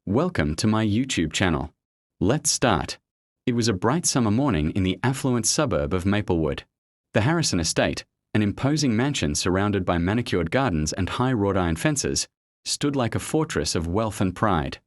Welcome to my YouTube channel. Let's start. It was a bright summer morning in the affluent suburb of Maplewood. The Harrison estate, an imposing mansion surrounded by manicured gardens and high wrought iron fences, stood like a fortress of wealth and pride.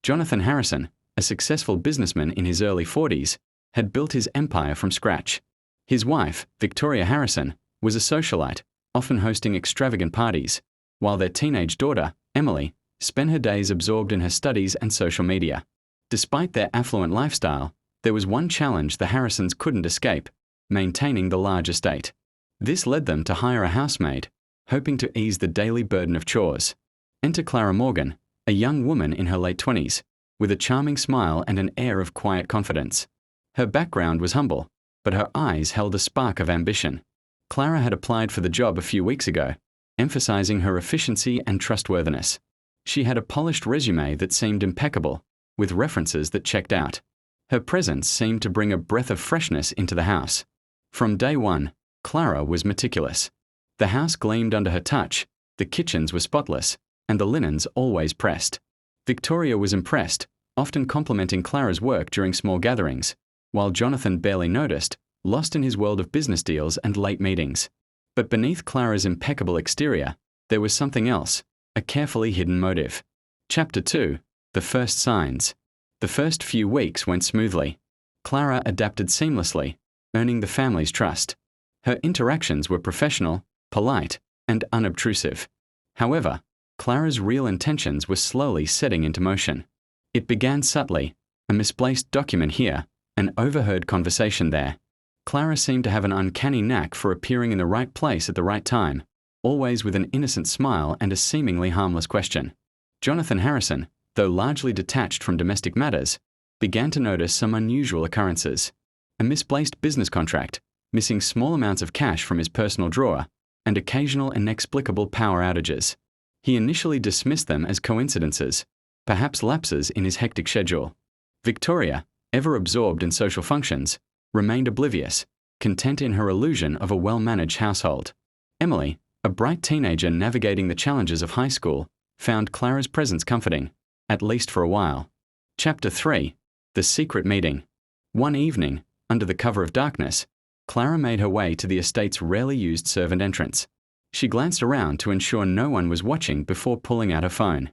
Jonathan Harrison, a successful businessman in his early 40s, had built his empire from scratch. His wife, Victoria Harrison, was a socialite, often hosting extravagant parties, while their teenage daughter, Emily, spent her days absorbed in her studies and social media. Despite their affluent lifestyle, there was one challenge the Harrisons couldn't escape: maintaining the large estate. This led them to hire a housemaid, hoping to ease the daily burden of chores. Enter Clara Morgan, a young woman in her late 20s, with a charming smile and an air of quiet confidence. Her background was humble, but her eyes held a spark of ambition. Clara had applied for the job a few weeks ago, emphasizing her efficiency and trustworthiness. She had a polished resume that seemed impeccable, with references that checked out. Her presence seemed to bring a breath of freshness into the house. From day one, Clara was meticulous. The house gleamed under her touch, the kitchens were spotless, and the linens always pressed. Victoria was impressed, often complimenting Clara's work during small gatherings, while Jonathan barely noticed, lost in his world of business deals and late meetings. But beneath Clara's impeccable exterior, there was something else, a carefully hidden motive. Chapter 2. The First Signs. The first few weeks went smoothly. Clara adapted seamlessly, earning the family's trust. Her interactions were professional, polite, and unobtrusive. However, Clara's real intentions were slowly setting into motion. It began subtly, a misplaced document here, an overheard conversation there. Clara seemed to have an uncanny knack for appearing in the right place at the right time, always with an innocent smile and a seemingly harmless question. Jonathan Harrison, though largely detached from domestic matters, began to notice some unusual occurrences. A misplaced business contract, missing small amounts of cash from his personal drawer, and occasional inexplicable power outages. He initially dismissed them as coincidences, perhaps lapses in his hectic schedule. Victoria, ever absorbed in social functions, remained oblivious, content in her illusion of a well-managed household. Emily, a bright teenager navigating the challenges of high school, found Clara's presence comforting, at least for a while. Chapter 3. The Secret Meeting. One evening, under the cover of darkness, Clara made her way to the estate's rarely used servant entrance. She glanced around to ensure no one was watching before pulling out her phone.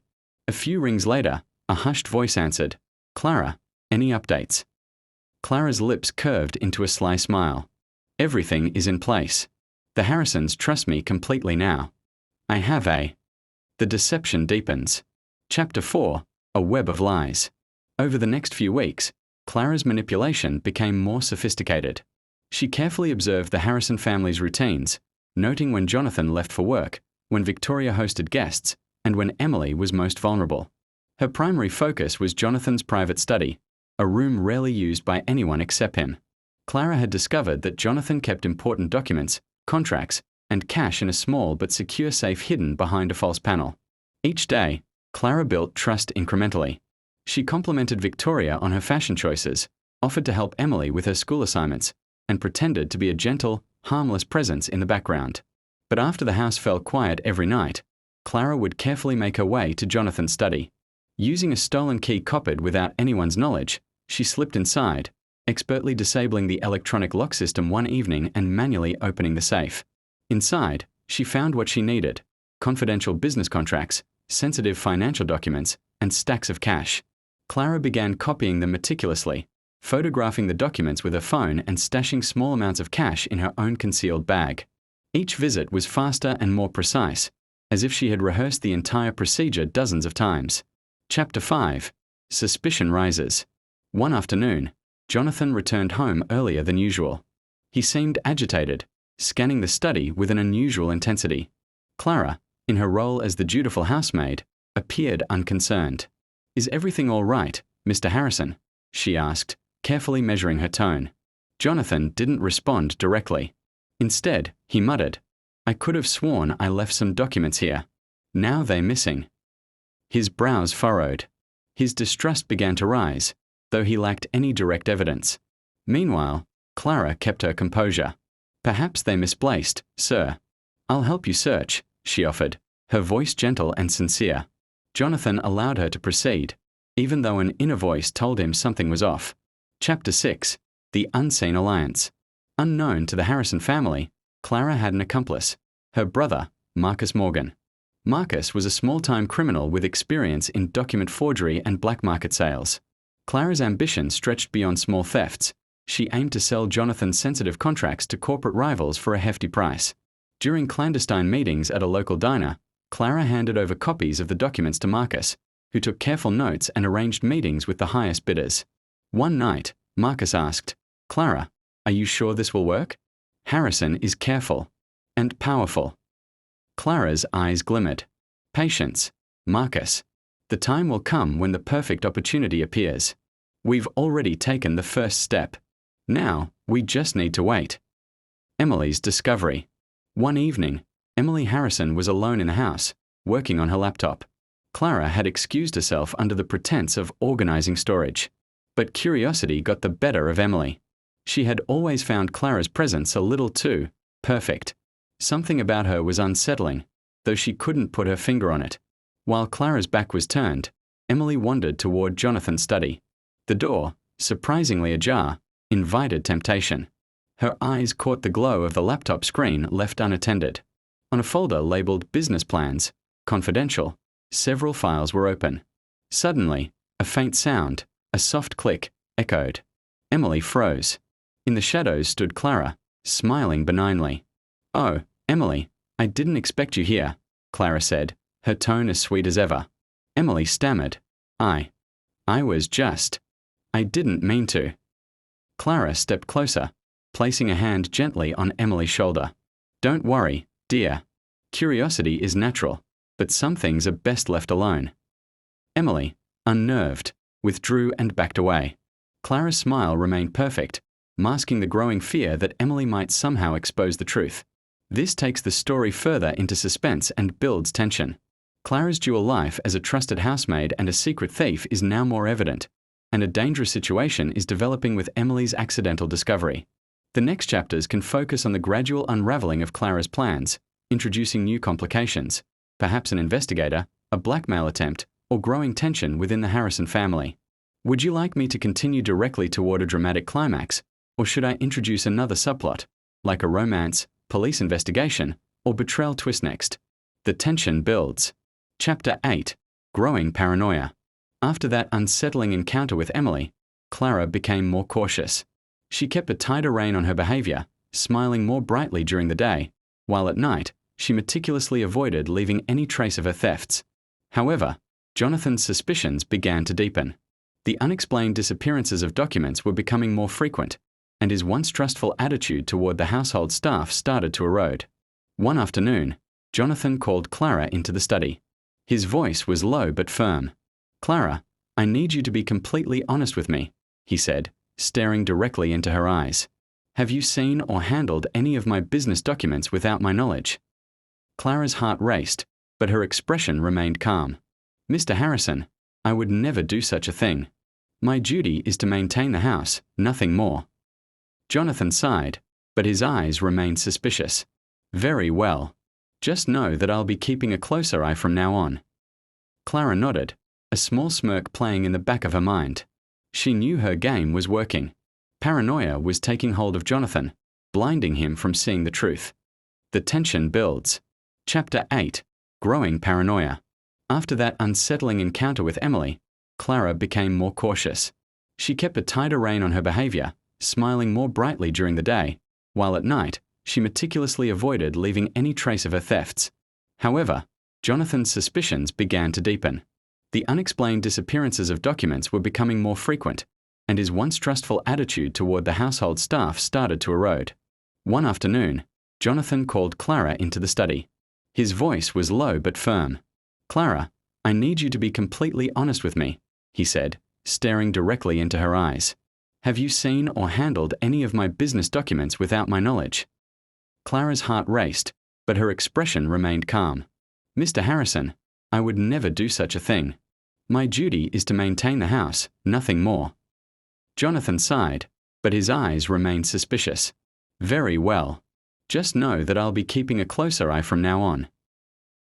A few rings later, a hushed voice answered, "Clara, any updates?" Clara's lips curved into a sly smile. "Everything is in place. The Harrisons trust me completely now. I have a..." The deception deepens. Chapter 4. A Web of Lies. Over the next few weeks, Clara's manipulation became more sophisticated. She carefully observed the Harrison family's routines, noting when Jonathan left for work, when Victoria hosted guests, and when Emily was most vulnerable. Her primary focus was Jonathan's private study, a room rarely used by anyone except him. Clara had discovered that Jonathan kept important documents, contracts, and cash in a small but secure safe hidden behind a false panel. Each day, Clara built trust incrementally. She complimented Victoria on her fashion choices, offered to help Emily with her school assignments, and pretended to be a gentle, harmless presence in the background. But after the house fell quiet every night, Clara would carefully make her way to Jonathan's study. Using a stolen key copied without anyone's knowledge, she slipped inside, expertly disabling the electronic lock system one evening and manually opening the safe. Inside, she found what she needed: confidential business contracts, sensitive financial documents, and stacks of cash. Clara began copying them meticulously, photographing the documents with her phone and stashing small amounts of cash in her own concealed bag. Each visit was faster and more precise, as if she had rehearsed the entire procedure dozens of times. Chapter 5. Suspicion rises. One afternoon, Jonathan returned home earlier than usual. He seemed agitated, scanning the study with an unusual intensity. Clara, in her role as the dutiful housemaid, appeared unconcerned. "Is everything all right, Mr. Harrison?" she asked, carefully measuring her tone. Jonathan didn't respond directly. Instead, he muttered, "I could have sworn I left some documents here. Now they're missing." His brows furrowed. His distrust began to rise, though he lacked any direct evidence. Meanwhile, Clara kept her composure. "Perhaps they're misplaced, sir. I'll help you search," she offered, her voice gentle and sincere. Jonathan allowed her to proceed, even though an inner voice told him something was off. Chapter 6. The Unseen Alliance. Unknown to the Harrison family, Clara had an accomplice, her brother, Marcus Morgan. Marcus was a small-time criminal with experience in document forgery and black market sales. Clara's ambition stretched beyond small thefts. She aimed to sell Jonathan's sensitive contracts to corporate rivals for a hefty price. During clandestine meetings at a local diner, Clara handed over copies of the documents to Marcus, who took careful notes and arranged meetings with the highest bidders. One night, Marcus asked, "Clara, are you sure this will work? Harrison is careful and powerful." Clara's eyes glimmered. "Patience, Marcus. The time will come when the perfect opportunity appears. We've already taken the first step. Now, we just need to wait." Emily's discovery. One evening, Emily Harrison was alone in the house, working on her laptop. Clara had excused herself under the pretense of organizing storage. But curiosity got the better of Emily. She had always found Clara's presence a little too perfect. Something about her was unsettling, though she couldn't put her finger on it. While Clara's back was turned, Emily wandered toward Jonathan's study. The door, surprisingly ajar, invited temptation. Her eyes caught the glow of the laptop screen left unattended. On a folder labeled Business Plans, Confidential, several files were open. Suddenly, a faint sound, a soft click, echoed. Emily froze. In the shadows stood Clara, smiling benignly. "Oh, Emily, I didn't expect you here," Clara said, her tone as sweet as ever. Emily stammered. I didn't mean to." Clara stepped closer, placing a hand gently on Emily's shoulder. "Don't worry, dear. Curiosity is natural, but some things are best left alone." Emily, unnerved, withdrew and backed away. Clara's smile remained perfect, masking the growing fear that Emily might somehow expose the truth. This takes the story further into suspense and builds tension. Clara's dual life as a trusted housemaid and a secret thief is now more evident, and a dangerous situation is developing with Emily's accidental discovery. The next chapters can focus on the gradual unraveling of Clara's plans, introducing new complications, perhaps an investigator, a blackmail attempt, or growing tension within the Harrison family. Would you like me to continue directly toward a dramatic climax, or should I introduce another subplot, like a romance, police investigation, or betrayal twist next? The tension builds. Chapter 8. Growing Paranoia. After that unsettling encounter with Emily, Clara became more cautious. She kept a tighter rein on her behavior, smiling more brightly during the day, while at night, she meticulously avoided leaving any trace of her thefts. However, Jonathan's suspicions began to deepen. The unexplained disappearances of documents were becoming more frequent, and his once trustful attitude toward the household staff started to erode. One afternoon, Jonathan called Clara into the study. His voice was low but firm. "Clara, I need you to be completely honest with me," he said, staring directly into her eyes. "Have you seen or handled any of my business documents without my knowledge?" Clara's heart raced, but her expression remained calm. "Mr. Harrison, I would never do such a thing. My duty is to maintain the house, nothing more." Jonathan sighed, but his eyes remained suspicious. "Very well. Just know that I'll be keeping a closer eye from now on." Clara nodded, a small smirk playing in the back of her mind. She knew her game was working. Paranoia was taking hold of Jonathan, blinding him from seeing the truth. The tension builds. Chapter 8. Growing Paranoia. After that unsettling encounter with Emily, Clara became more cautious. She kept a tighter rein on her behavior, smiling more brightly during the day, while at night, she meticulously avoided leaving any trace of her thefts. However, Jonathan's suspicions began to deepen. The unexplained disappearances of documents were becoming more frequent, and his once trustful attitude toward the household staff started to erode. One afternoon, Jonathan called Clara into the study. His voice was low but firm. "Clara, I need you to be completely honest with me," he said, staring directly into her eyes. "Have you seen or handled any of my business documents without my knowledge?" Clara's heart raced, but her expression remained calm. "Mr. Harrison, I would never do such a thing. My duty is to maintain the house, nothing more." Jonathan sighed, but his eyes remained suspicious. "Very well. Just know that I'll be keeping a closer eye from now on."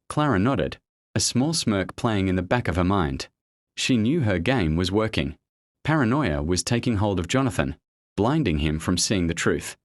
Clara nodded, a small smirk playing in the back of her mind. She knew her game was working. Paranoia was taking hold of Jonathan, blinding him from seeing the truth.